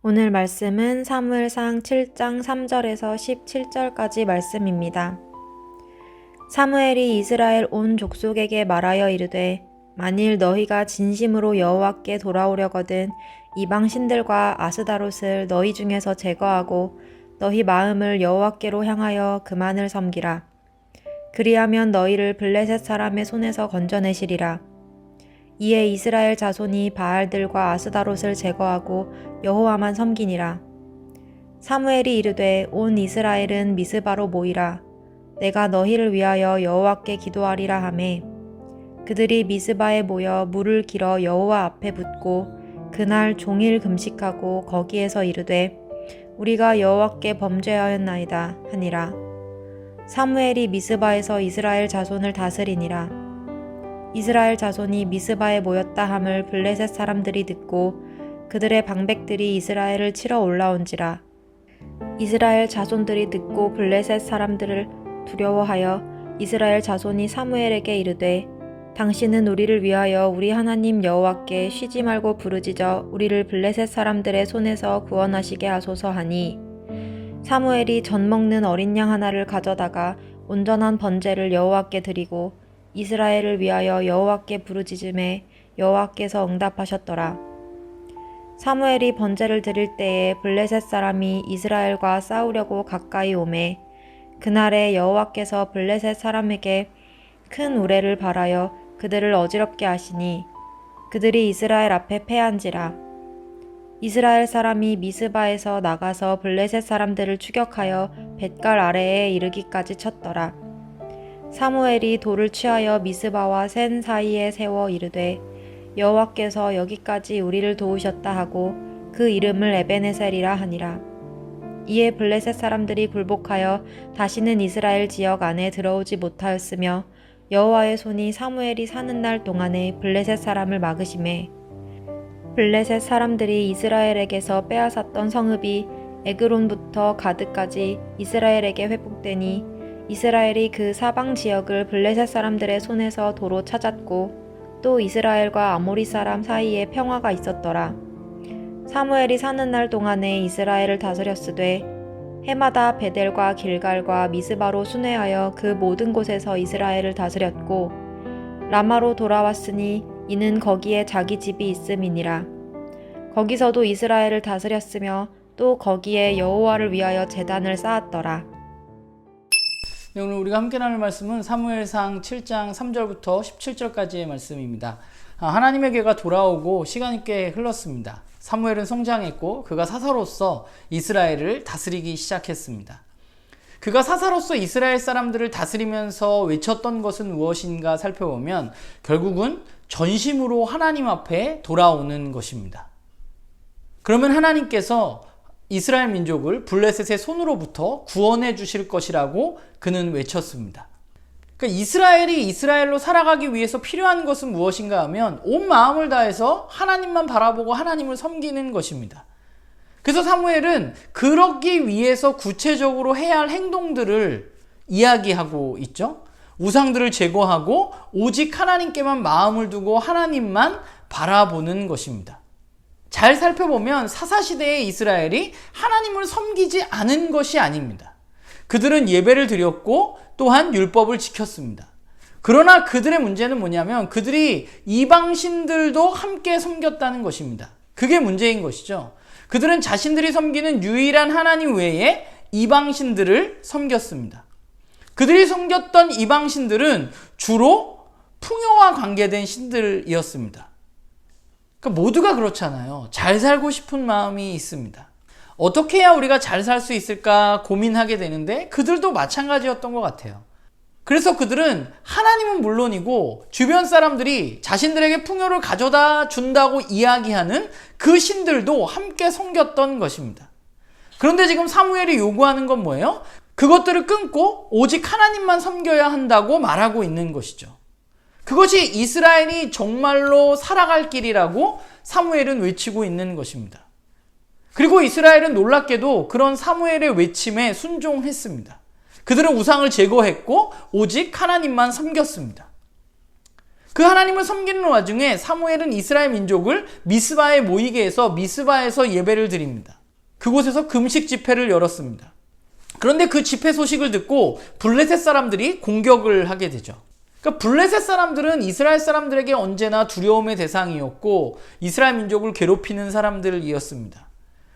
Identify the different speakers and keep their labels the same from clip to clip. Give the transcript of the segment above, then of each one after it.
Speaker 1: 오늘 말씀은 사무엘상 7장 3절에서 17절까지 말씀입니다. 사무엘이 이스라엘 온 족속에게 말하여 이르되 만일 너희가 진심으로 여호와께 돌아오려거든 이방 신들과 아스다롯을 너희 중에서 제거하고 너희 마음을 여호와께로 향하여 그만을 섬기라. 그리하면 너희를 블레셋 사람의 손에서 건져내시리라. 이에 이스라엘 자손이 바알들과 아스다롯을 제거하고 여호와만 섬기니라. 사무엘이 이르되 온 이스라엘은 미스바로 모이라. 내가 너희를 위하여 여호와께 기도하리라 하매 그들이 미스바에 모여 물을 길어 여호와 앞에 붓고 그날 종일 금식하고 거기에서 이르되 우리가 여호와께 범죄하였나이다 하니라. 사무엘이 미스바에서 이스라엘 자손을 다스리니라. 이스라엘 자손이 미스바에 모였다 함을 블레셋 사람들이 듣고 그들의 방백들이 이스라엘을 치러 올라온지라. 이스라엘 자손들이 듣고 블레셋 사람들을 두려워하여 이스라엘 자손이 사무엘에게 이르되 당신은 우리를 위하여 우리 하나님 여호와께 쉬지 말고 부르짖어 우리를 블레셋 사람들의 손에서 구원하시게 하소서 하니 사무엘이 젖 먹는 어린 양 하나를 가져다가 온전한 번제를 여호와께 드리고 이스라엘을 위하여 여호와께 부르짖음에 여호와께서 응답하셨더라. 사무엘이 번제를 드릴 때에 블레셋 사람이 이스라엘과 싸우려고 가까이 오매 그날에 여호와께서 블레셋 사람에게 큰 우레를 발하여 그들을 어지럽게 하시니 그들이 이스라엘 앞에 패한지라. 이스라엘 사람이 미스바에서 나가서 블레셋 사람들을 추격하여 뱃갈 아래에 이르기까지 쳤더라. 사무엘이 돌을 취하여 미스바와 센 사이에 세워 이르되 여호와께서 여기까지 우리를 도우셨다 하고 그 이름을 에베네셀이라 하니라. 이에 블레셋 사람들이 굴복하여 다시는 이스라엘 지역 안에 들어오지 못하였으며 여호와의 손이 사무엘이 사는 날 동안에 블레셋 사람을 막으시매 블레셋 사람들이 이스라엘에게서 빼앗았던 성읍이 에그론부터 가드까지 이스라엘에게 회복되니 이스라엘이 그 사방 지역을 블레셋 사람들의 손에서 도로 찾았고 또 이스라엘과 아모리 사람 사이에 평화가 있었더라. 사무엘이 사는 날 동안에 이스라엘을 다스렸으되 해마다 베델과 길갈과 미스바로 순회하여 그 모든 곳에서 이스라엘을 다스렸고 라마로 돌아왔으니 이는 거기에 자기 집이 있음이니라. 거기서도 이스라엘을 다스렸으며 또 거기에 여호와를 위하여 제단을 쌓았더라.
Speaker 2: 네, 오늘 우리가 함께 나눌 말씀은 사무엘상 7장 3절부터 17절까지의 말씀입니다. 하나님에게가 돌아오고 시간이 꽤 흘렀습니다. 사무엘은 성장했고 그가 사사로서 이스라엘을 다스리기 시작했습니다. 그가 사사로서 이스라엘 사람들을 다스리면서 외쳤던 것은 무엇인가 살펴보면 결국은 전심으로 하나님 앞에 돌아오는 것입니다. 그러면 하나님께서 이스라엘 민족을 블레셋의 손으로부터 구원해 주실 것이라고 그는 외쳤습니다. 그러니까 이스라엘이 이스라엘로 살아가기 위해서 필요한 것은 무엇인가 하면 온 마음을 다해서 하나님만 바라보고 하나님을 섬기는 것입니다. 그래서 사무엘은 그러기 위해서 구체적으로 해야 할 행동들을 이야기하고 있죠. 우상들을 제거하고 오직 하나님께만 마음을 두고 하나님만 바라보는 것입니다. 잘 살펴보면 사사시대의 이스라엘이 하나님을 섬기지 않은 것이 아닙니다. 그들은 예배를 드렸고 또한 율법을 지켰습니다. 그러나 그들의 문제는 뭐냐면 그들이 이방신들도 함께 섬겼다는 것입니다. 그게 문제인 것이죠. 그들은 자신들이 섬기는 유일한 하나님 외에 이방신들을 섬겼습니다. 그들이 섬겼던 이방신들은 주로 풍요와 관계된 신들이었습니다. 그러니까 모두가 그렇잖아요. 잘 살고 싶은 마음이 있습니다. 어떻게 해야 우리가 잘 살 수 있을까 고민하게 되는데 그들도 마찬가지였던 것 같아요. 그래서 그들은 하나님은 물론이고 주변 사람들이 자신들에게 풍요를 가져다 준다고 이야기하는 그 신들도 함께 섬겼던 것입니다. 그런데 지금 사무엘이 요구하는 건 뭐예요? 그것들을 끊고 오직 하나님만 섬겨야 한다고 말하고 있는 것이죠. 그것이 이스라엘이 정말로 살아갈 길이라고 사무엘은 외치고 있는 것입니다. 그리고 이스라엘은 놀랍게도 그런 사무엘의 외침에 순종했습니다. 그들은 우상을 제거했고 오직 하나님만 섬겼습니다. 그 하나님을 섬기는 와중에 사무엘은 이스라엘 민족을 미스바에 모이게 해서 미스바에서 예배를 드립니다. 그곳에서 금식 집회를 열었습니다. 그런데 그 집회 소식을 듣고 블레셋 사람들이 공격을 하게 되죠. 그러니까 블레셋 사람들은 이스라엘 사람들에게 언제나 두려움의 대상이었고 이스라엘 민족을 괴롭히는 사람들이었습니다.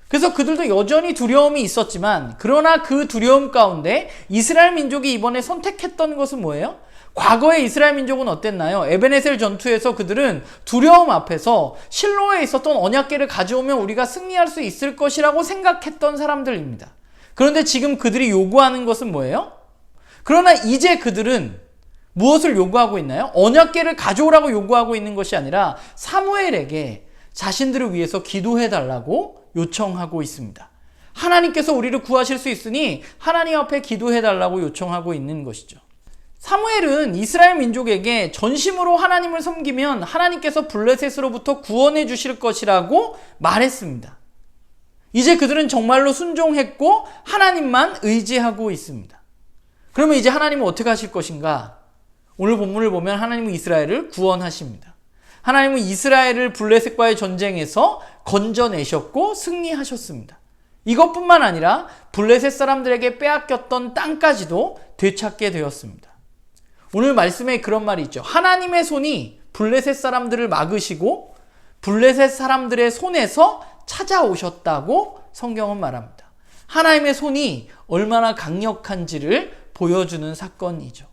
Speaker 2: 그래서 그들도 여전히 두려움이 있었지만, 그러나 그 두려움 가운데 이스라엘 민족이 이번에 선택했던 것은 뭐예요? 과거의 이스라엘 민족은 어땠나요? 에베네셀 전투에서 그들은 두려움 앞에서 실로에 있었던 언약궤를 가져오면 우리가 승리할 수 있을 것이라고 생각했던 사람들입니다. 그런데 지금 그들이 요구하는 것은 뭐예요? 그러나 이제 그들은 무엇을 요구하고 있나요? 언약궤를 가져오라고 요구하고 있는 것이 아니라 사무엘에게 자신들을 위해서 기도해 달라고 요청하고 있습니다. 하나님께서 우리를 구하실 수 있으니 하나님 앞에 기도해 달라고 요청하고 있는 것이죠. 사무엘은 이스라엘 민족에게 전심으로 하나님을 섬기면 하나님께서 블레셋으로부터 구원해 주실 것이라고 말했습니다. 이제 그들은 정말로 순종했고 하나님만 의지하고 있습니다. 그러면 이제 하나님은 어떻게 하실 것인가? 오늘 본문을 보면 하나님은 이스라엘을 구원하십니다. 하나님은 이스라엘을 블레셋과의 전쟁에서 건져내셨고 승리하셨습니다. 이것뿐만 아니라 블레셋 사람들에게 빼앗겼던 땅까지도 되찾게 되었습니다. 오늘 말씀에 그런 말이 있죠. 하나님의 손이 블레셋 사람들을 막으시고 블레셋 사람들의 손에서 찾아오셨다고 성경은 말합니다. 하나님의 손이 얼마나 강력한지를 보여주는 사건이죠.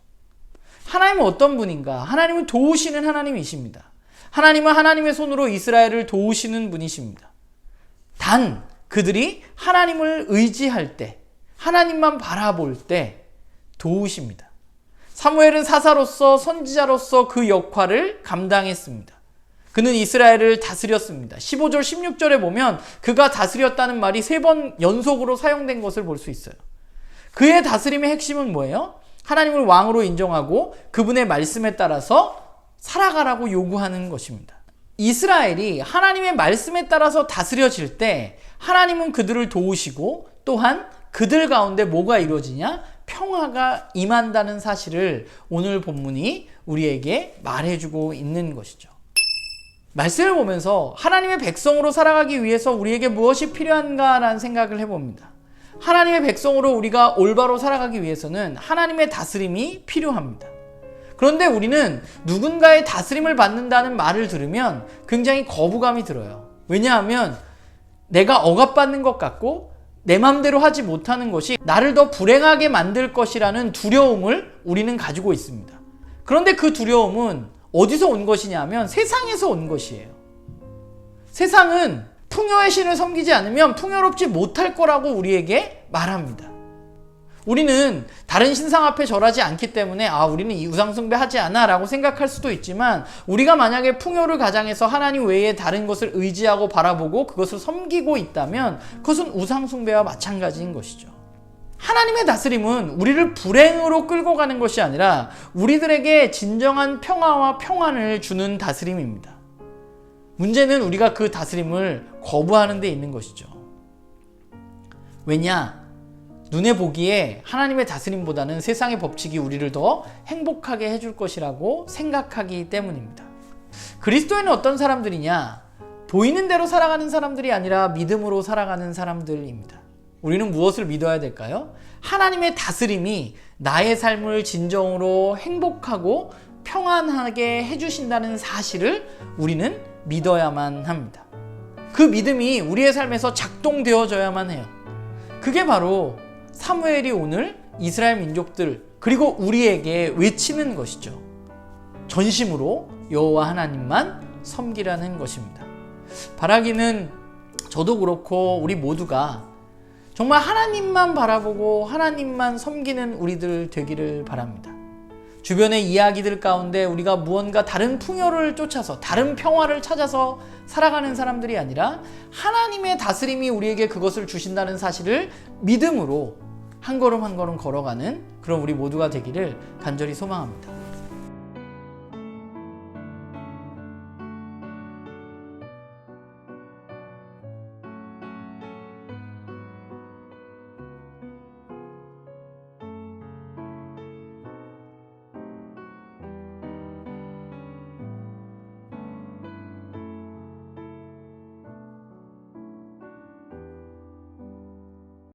Speaker 2: 하나님은 어떤 분인가? 하나님은 도우시는 하나님이십니다. 하나님은 하나님의 손으로 이스라엘을 도우시는 분이십니다. 단 그들이 하나님을 의지할 때, 하나님만 바라볼 때 도우십니다. 사무엘은 사사로서 선지자로서 그 역할을 감당했습니다. 그는 이스라엘을 다스렸습니다. 15절 16절에 보면 그가 다스렸다는 말이 3번 연속으로 사용된 것을 볼 수 있어요. 그의 다스림의 핵심은 뭐예요? 하나님을 왕으로 인정하고 그분의 말씀에 따라서 살아가라고 요구하는 것입니다. 이스라엘이 하나님의 말씀에 따라서 다스려질 때 하나님은 그들을 도우시고 또한 그들 가운데 뭐가 이루어지냐? 평화가 임한다는 사실을 오늘 본문이 우리에게 말해주고 있는 것이죠. 말씀을 보면서 하나님의 백성으로 살아가기 위해서 우리에게 무엇이 필요한가라는 생각을 해봅니다. 하나님의 백성으로 우리가 올바로 살아가기 위해서는 하나님의 다스림이 필요합니다. 그런데 우리는 누군가의 다스림을 받는다는 말을 들으면 굉장히 거부감이 들어요. 왜냐하면 내가 억압받는 것 같고 내 맘대로 하지 못하는 것이 나를 더 불행하게 만들 것이라는 두려움을 우리는 가지고 있습니다. 그런데 그 두려움은 어디서 온 것이냐면 세상에서 온 것이에요. 세상은 풍요의 신을 섬기지 않으면 풍요롭지 못할 거라고 우리에게 말합니다. 우리는 다른 신상 앞에 절하지 않기 때문에 우리는 이 우상 숭배하지 않아 라고 생각할 수도 있지만, 우리가 만약에 풍요를 가장해서 하나님 외에 다른 것을 의지하고 바라보고 그것을 섬기고 있다면 그것은 우상 숭배와 마찬가지인 것이죠. 하나님의 다스림은 우리를 불행으로 끌고 가는 것이 아니라 우리들에게 진정한 평화와 평안을 주는 다스림입니다. 문제는 우리가 그 다스림을 거부하는 데 있는 것이죠. 왜냐? 눈에 보기에 하나님의 다스림보다는 세상의 법칙이 우리를 더 행복하게 해줄 것이라고 생각하기 때문입니다. 그리스도인은 어떤 사람들이냐? 보이는 대로 살아가는 사람들이 아니라 믿음으로 살아가는 사람들입니다. 우리는 무엇을 믿어야 될까요? 하나님의 다스림이 나의 삶을 진정으로 행복하고 평안하게 해주신다는 사실을 우리는 믿어야만 합니다. 그 믿음이 우리의 삶에서 작동되어져야만 해요. 그게 바로 사무엘이 오늘 이스라엘 민족들 그리고 우리에게 외치는 것이죠. 전심으로 여호와 하나님만 섬기라는 것입니다. 바라기는 저도 그렇고 우리 모두가 정말 하나님만 바라보고 하나님만 섬기는 우리들 되기를 바랍니다. 주변의 이야기들 가운데 우리가 무언가 다른 풍요를 쫓아서 다른 평화를 찾아서 살아가는 사람들이 아니라 하나님의 다스림이 우리에게 그것을 주신다는 사실을 믿음으로 한 걸음 한 걸음 걸어가는 그런 우리 모두가 되기를 간절히 소망합니다.